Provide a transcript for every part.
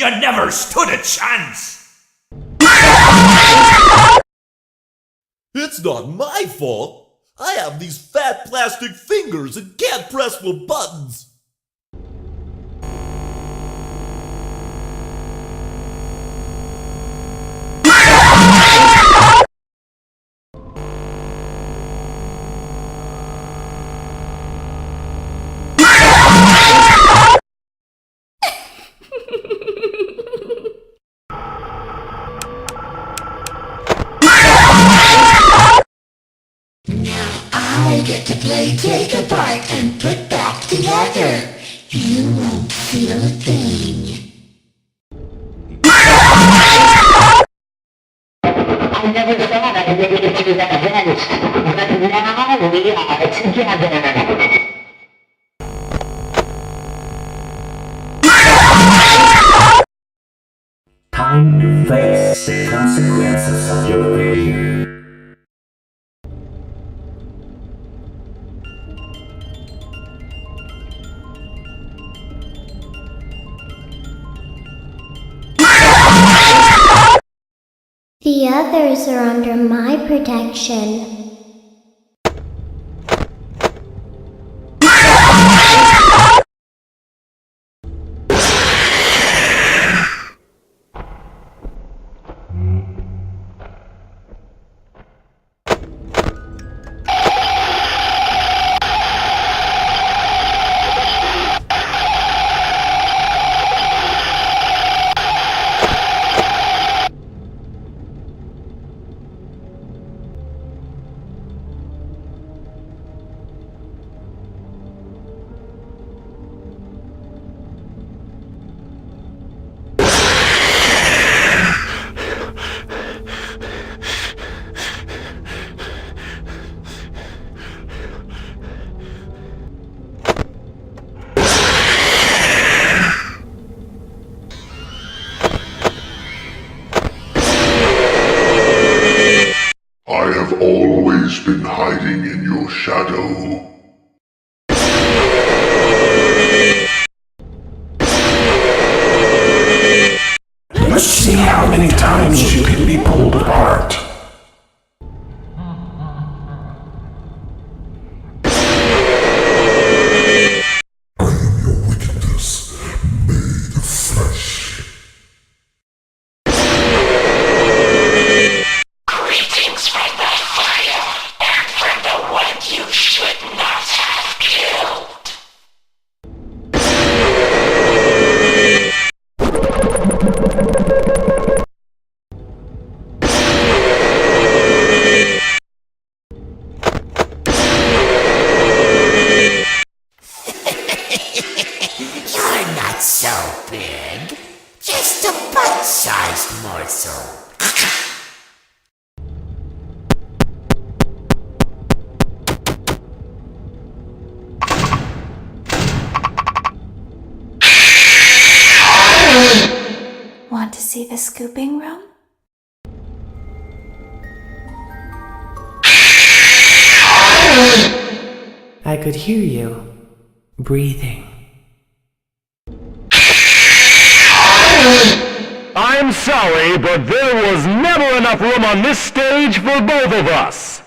You never stood a chance! It's not my fault. I have these fat plastic fingers and can't press the buttons. I get to play take apart and put back together. You won't feel a thing. I never thought I'd make it through that vent, but now we are together. Time to face the consequences of your failure. The others are under my protection. I have always been hiding in your shadow. Let's see how many times you can be pulled apart. I am your wickedness, made of flesh. Greetings from the fire and from the one you should not have killed. You're not so big. Just a bite-sized morsel. Want to see the scooping room? I could hear you breathing. I'm sorry, but there was never enough room on this stage for both of us.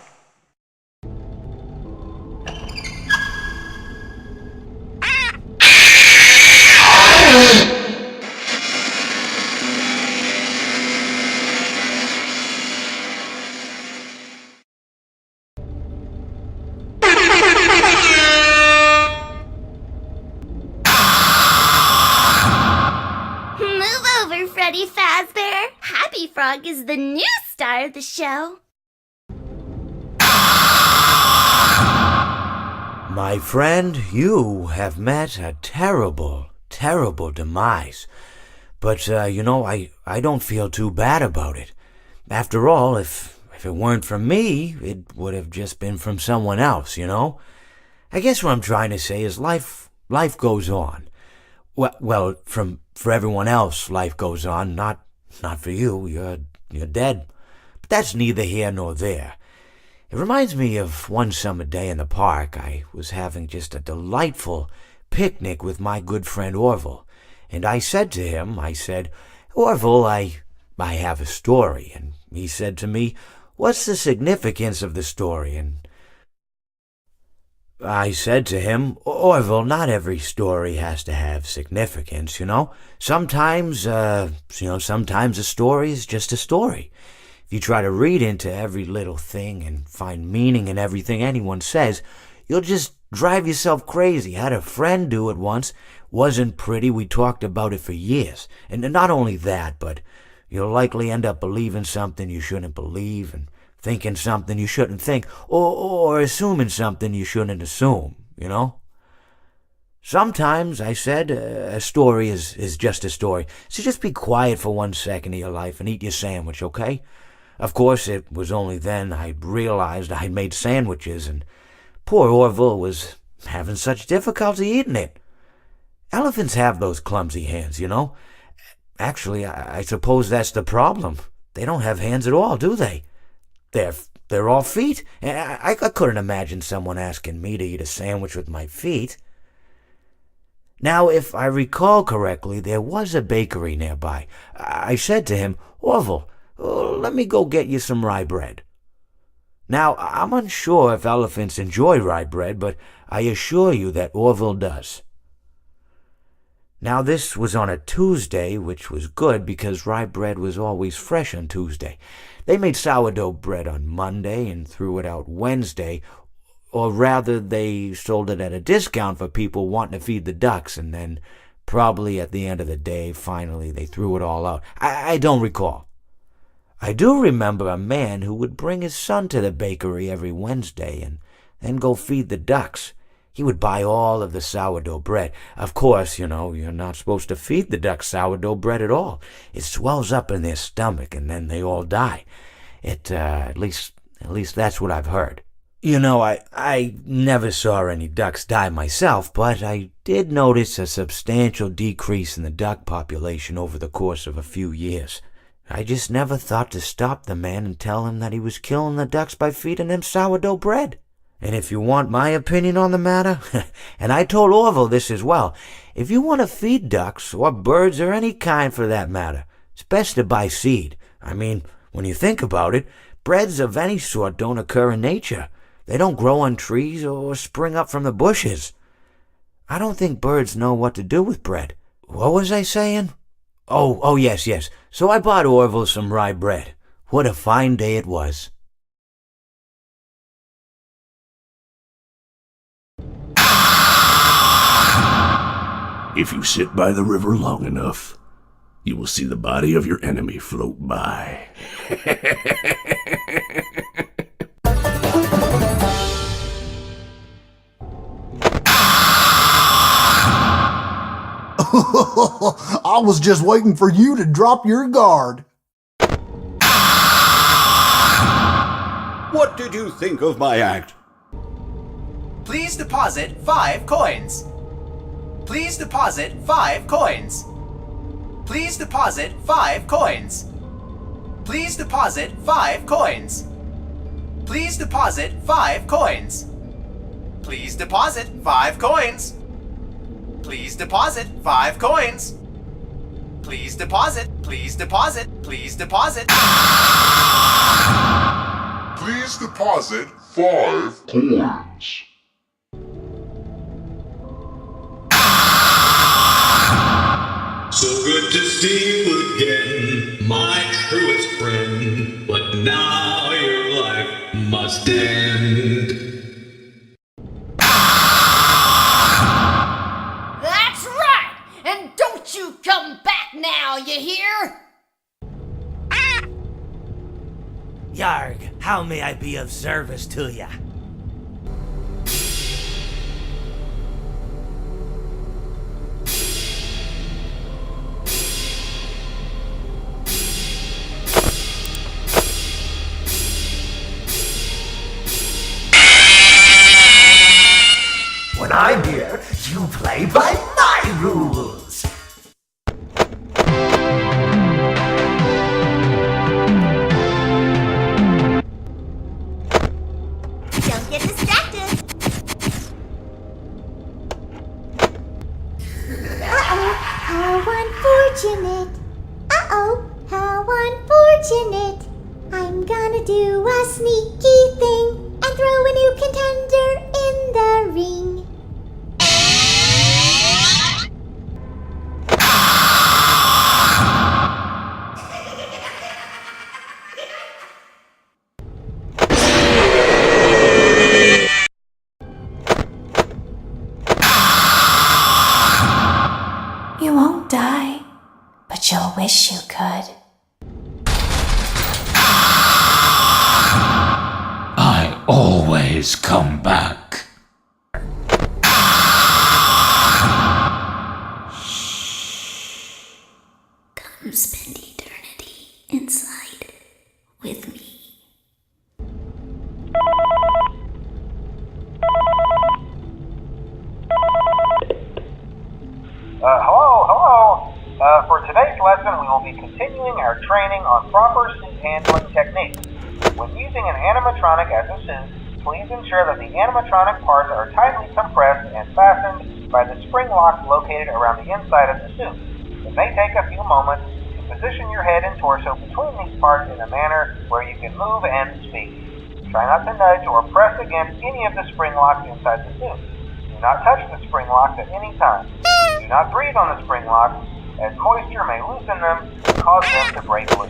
Move over, Freddy Fazbear. Happy Frog is the new star of the show. My friend, you have met a terrible, terrible demise. But, I don't feel too bad about it. After all, if it weren't from me, it would have just been from someone else, you know? I guess what I'm trying to say is life goes on. Well, for everyone else, life goes on, not for you. You're dead. But that's neither here nor there. It reminds me of one summer day in the park. I was having just a delightful picnic with my good friend Orville, And I said to him, I said, Orville, I have a story. And he said to me, what's the significance of the story? And I said to him, Orville, not every story has to have significance, you know? Sometimes a story is just a story. If you try to read into every little thing and find meaning in everything anyone says, you'll just drive yourself crazy. I had a friend do it once. Wasn't pretty. We talked about it for years. And not only that, but you'll likely end up believing something you shouldn't believe and thinking something you shouldn't think, or assuming something you shouldn't assume, you know? Sometimes, I said, a story is just a story. So just be quiet for 1 second of your life and eat your sandwich, okay? Of course, it was only then I realized I'd made sandwiches, and poor Orville was having such difficulty eating it. Elephants have those clumsy hands, you know? Actually, I suppose that's the problem. They don't have hands at all, do they? They're all feet. I couldn't imagine someone asking me to eat a sandwich with my feet. Now, if I recall correctly, there was a bakery nearby. I said to him, Orville, let me go get you some rye bread. Now, I'm unsure if elephants enjoy rye bread, but I assure you that Orville does. Now, this was on a Tuesday, which was good because rye bread was always fresh on Tuesday. They made sourdough bread on Monday and threw it out Wednesday, or rather they sold it at a discount for people wanting to feed the ducks, and then probably at the end of the day, finally they threw it all out. I don't recall. I do remember a man who would bring his son to the bakery every Wednesday and then go feed the ducks. He would buy all of the sourdough bread. Of course, you know, you're not supposed to feed the ducks sourdough bread at all. It swells up in their stomach and then they all die. At least that's what I've heard. You know, I never saw any ducks die myself, but I did notice a substantial decrease in the duck population over the course of a few years. I just never thought to stop the man and tell him that he was killing the ducks by feeding them sourdough bread. And if you want my opinion on the matter, and I told Orville this as well, if you want to feed ducks, or birds, or any kind for that matter, it's best to buy seed. I mean, when you think about it, breads of any sort don't occur in nature. They don't grow on trees or spring up from the bushes. I don't think birds know what to do with bread. What was I saying? Oh, yes. So I bought Orville some rye bread. What a fine day it was. If you sit by the river long enough, you will see the body of your enemy float by. I was just waiting for you to drop your guard. What did you think of my act? Please deposit 5 coins. Please deposit 5 coins. Please deposit 5 coins. Please deposit 5 coins. Please deposit 5 coins. Please deposit 5 coins. Please deposit 5 coins. Please deposit. Please deposit. Please deposit. Please deposit 5 coins. So good to see you again, my truest friend. But now your life must end. That's right! And don't you come back now, you hear? Yarg, how may I be of service to ya? When I'm here, you play by my rules. Don't get distracted. unfortunate. I'm gonna do a sneaky thing and throw a new contender in the ring. You won't die, but you'll wish you could. I always come back. Come spend eternity inside with me. Hello. For today's lesson, we will be continuing our training on proper suit handling techniques. When using an animatronic as a suit, please ensure that the animatronic parts are tightly compressed and fastened by the spring locks located around the inside of the suit. It may take a few moments to position your head and torso between these parts in a manner where you can move and speak. Try not to nudge or press against any of the spring locks inside the suit. Do not touch the spring locks at any time. Do not breathe on the spring locks, as moisture may loosen them and cause them to break loose.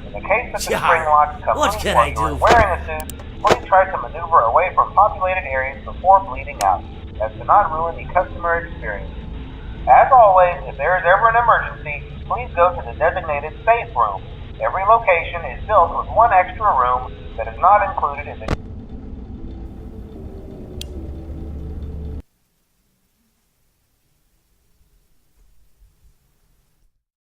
In the case that the spring locks come loose while you are wearing a suit, please try to maneuver away from populated areas before bleeding out, as to not ruin the customer experience. As always, if there is ever an emergency, please go to the designated safe room. Every location is built with one extra room that is not included in the